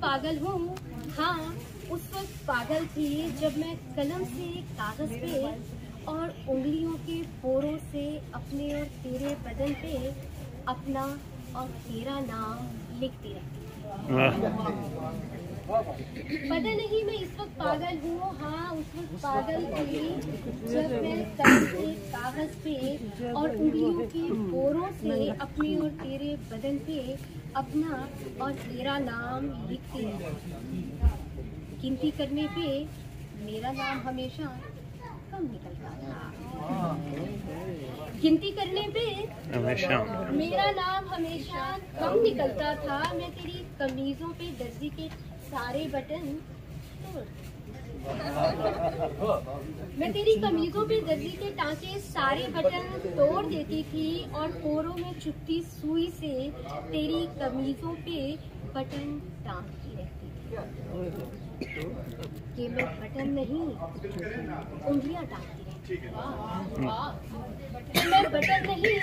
पागल हूँ, हाँ उस वक्त पागल थी जब मैं कलम से कागज पे और उंगलियों के पोरों से अपने और तेरे बदन पे अपना और तेरा नाम लिखती रहती। पता नहीं मैं इस वक्त पागल हूँ, हाँ उस वक्त पागल थी जब मैं कलम से कागज पे और उंगलियों के पोरों से अपने और तेरे बदन पे अपना और तेरा नाम लिखती रहती। गिनती करने पे मेरा नाम हमेशा कम निकलता था। गिनती करने पे हमेशा मेरा नाम हमेशा कम निकलता था। मैं तेरी कमीजों पे दर्जी के सारे बटन मैं तेरी कमीजों पे दर्जी के टांके सारे बटन तोड़ देती थी और पोरों में चुभती सुई से तेरी कमीजों पे बटन टांगती रहती थी। कि मैं बटन नहीं उंगलियां टांगती रहती थी। मैं बटन नहीं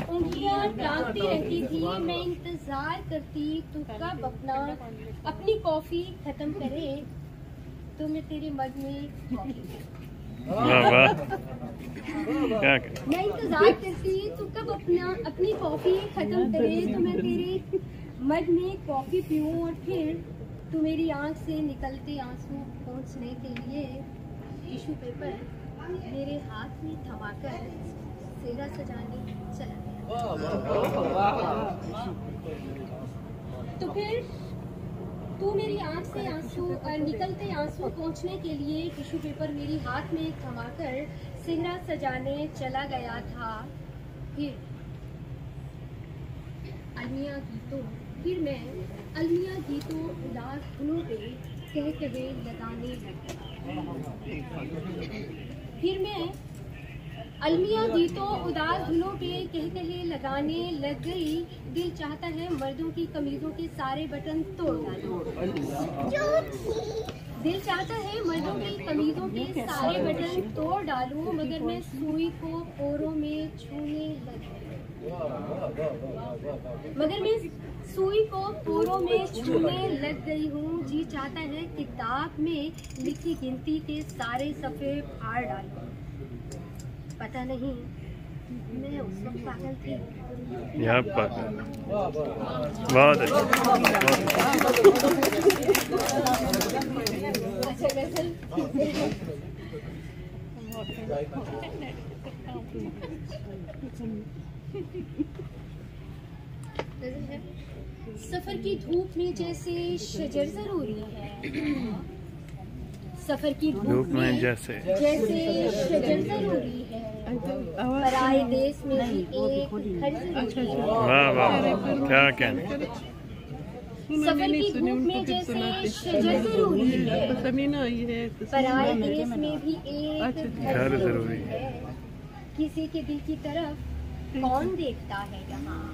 उंगलियां टांगती रहती थी। मैं इंतजार करती तू कब अपनी कॉफी खत्म करे तो मैं तेरे मग में कॉफी मैं इंतजार करती तू कब अपनी कॉफी खत्म करे तो मैं तेरे मग में कॉफी पीऊं और फिर तू मेरी आंख से निकलते आंसू पोंछने के लिए टिश्यू पेपर मेरे हाथ में थमाकर सेहरा सजाने चला गया। तो फिर तू मेरी आंख से निकलते आंसू पोंछने के लिए टिश्यू पेपर मेरी हाथ में थमाकर सेहरा सजाने चला गया था। फिर मैं अलमिया गीतों उदास धुनों पे कहे लगाने लग फिर मैं अलमिया गीतों उदास धुनों पे कहे लगाने लग गई। दिल चाहता है मर्दों की कमीजों के सारे बटन तोड़ डालूं। दिल चाहता है मर्दों की कमीजों के सारे बटन तोड़ डालूं मगर मैं सुई को पोरों में छूने लग गई। हूँ। जी चाहता है किताब में लिखी गिनती के सारे सफ़े फाड़ डालूं। पता नहीं मैं उस वक्त पागल थी। बहुत सफर की धूप में जैसे शजर जरूरी है। सफर की धूप में जैसे शजर जरूरी है। पराए देश में भी एक घर जरूरी है। वाह वाह क्या कहने। सफर की धूप में जैसे शजर जरूरी है। पराए देश में भी एक घर जरूरी है। किसी के दिल की तरफ कौन देखता है यहाँ।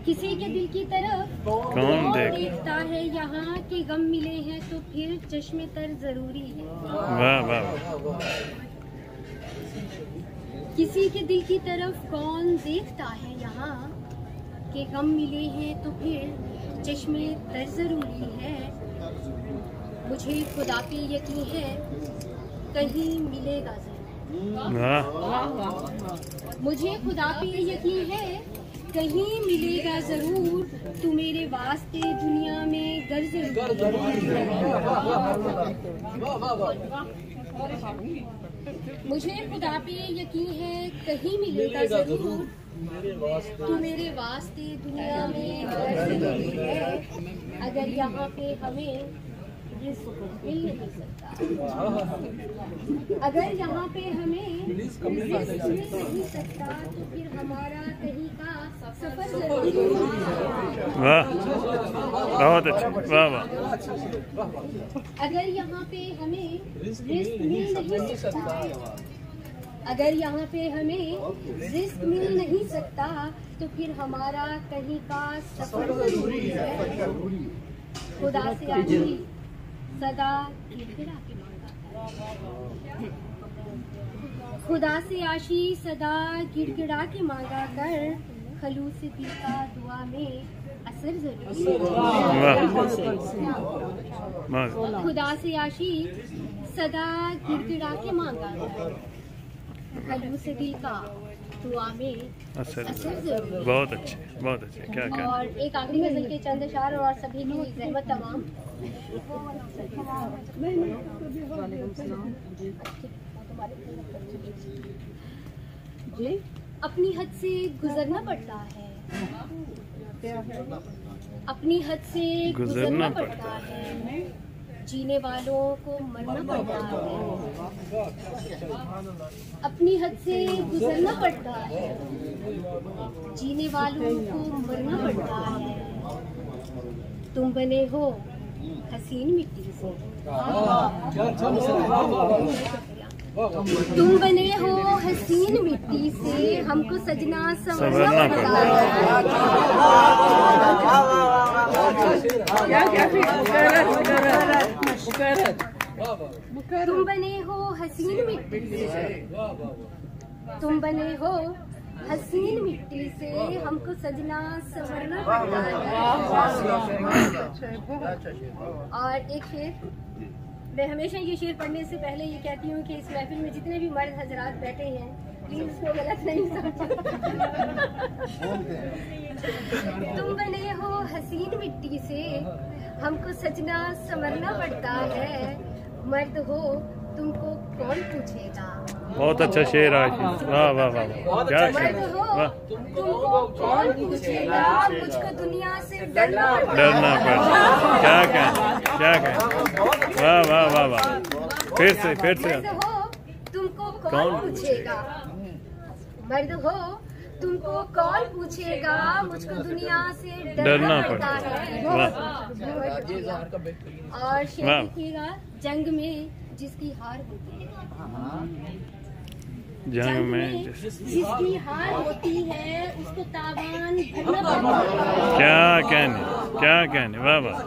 किसी के दिल की तरफ कौन देखता है यहाँ के गम मिले हैं तो फिर चश्मे तर जरूरी है। वाह वाह। किसी के दिल की तरफ कौन देखता है यहाँ के गम मिले हैं तो फिर चश्मे तर जरूरी है। मुझे खुदा पे यकीन है कहीं मिलेगा जरूर। मुझे खुदा पे यकीन है कहीं मिलेगा जरूर। तू मेरे वास्ते दुनिया में घर जरूर। मुझे खुदा पे यकीन है कहीं मिलेगा जरूर। तू मेरे वास्ते दुनिया में घर जरूर है। अगर यहाँ पे हमें मिल नहीं सकता। अगर यहाँ पे हमें मिल नहीं सकता तो फिर हमारा कहीं का सफर जरूरी है। वाह बहुत अच्छा। वाह वाह। अगर यहाँ पे हमें रिस्क मिल नहीं सकता। अगर यहाँ पे हमें रिस्क मिल नहीं सकता तो फिर हमारा कहीं का सफर जरूरी है। खुदा से आशी सदा गिड़गिड़ा के मांगा। खुदा से आशी सदा गिड़गिड़ा के मांगा कर खलूस दिल का दुआ में असर जरूरी वाह बहुत है। खुदा से आशीष सदा गिड़गिड़ा के मांगा खलू से दिल का दुआ में असर असर जरूरी है। बहुत अच्छे क्या क्या और एक आखिरी गजल के चंद अशार और सभी की रहमत तमाम। अपनी हद से गुजरना पड़ता है, अपनी हद से गुजरना पड़ता है, जीने वालों को मरना पड़ता है। अपनी हद से गुजरना पड़ता है, जीने वालों को मरना पड़ता है। तुम बने हो हसीन मिट्टी से, तुम बने हो हसीन मिट्टी से, हमको सजना संवरना पड़ता है। तुम बने हो हसीन मिट्टी से, तुम बने हो हसीन मिट्टी से, हमको सजना संवरना पड़ता है। और एक शेर, मैं हमेशा ये शेर पढ़ने से पहले ये कहती हूँ कि इस महफिल में जितने भी मर्द हजरात बैठे हैं प्लीज इसको गलत नहीं समझो। तुम बने हो हसीन मिट्टी से, हमको सजना संवरना पड़ता है। मर्द हो तुमको कौन पूछेगा। बहुत अच्छा शेर आज। वाह वाह वाह क्या मर्द शेर। हो वाह तुमको कौन पूछेगा, मुझको दुनिया से डरना डरना पड़ता क्या कहें वाह वाह वाह वाह फिर से मर्द हो तुमको कौन पूछेगा, मर्द हो तुमको कौन पूछेगा, मुझको दुनिया से डरना पड़ता है। और शेर लिखिएगा, जंग में जिसकी हार होती है, जंग में जिसकी हार होती है उसको तावान भरना पड़ता है। क्या कहने वाह वाह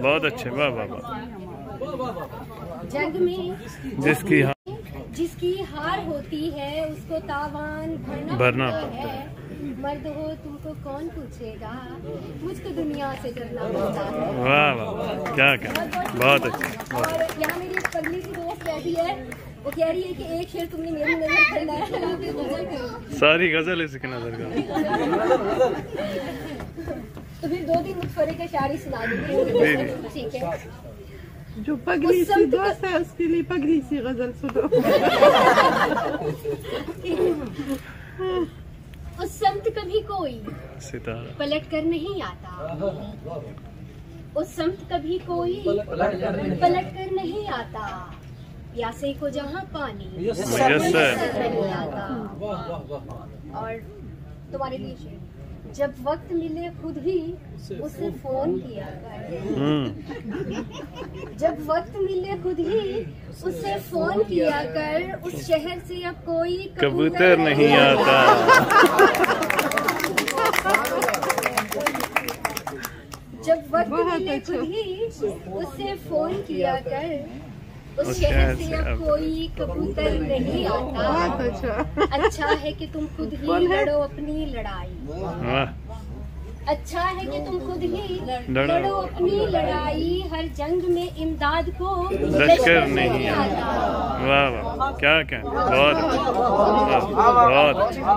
बहुत अच्छे वाह वाह वाह। जंग में जिसकी हार होती है उसको तावान भरना पड़ता है। मर्द हो तुमको कौन पूछेगा, मुझको दुनिया से डरना पड़ता है। वाह वाह क्या बहुत अच्छा। और यहाँ मेरी एक पगली सी दोस्त बैठी है, वो कह रही है कि एक शेर तुमने मेरी नजर पढ़ना है। सारी गजल इसकी नजर का। तो फिर 2-3 मुखफरे के शायरी सुना दूंगी। ठीक है। जो पगली सी दोस्त है उसके लिए पगली सी गजल सुनो। उस समत कभी कोई सितारा पलट कर नहीं आता, उस समत कभी कोई पलट कर नहीं आता, प्यासे को जहाँ पानी नहीं आता। और तुम्हारे लिए शेर, जब वक्त मिले खुद ही उसे फोन किया कर, जब वक्त मिले खुद ही उसे फोन किया कर, उस शहर से अब कोई कबूतर नहीं आता। जब वक्त मिले खुद ही उसे फोन किया कर, उस शहर से अब कोई कबूतर नहीं आता। अच्छा है कि तुम खुद ही लड़ो अपनी लड़ाई, अच्छा है कि तुम खुद ही लड़ो अपनी लड़ाई, हर जंग में इमदाद को लश्कर नहीं आता। वाह वाह क्या बहुत अच्छा।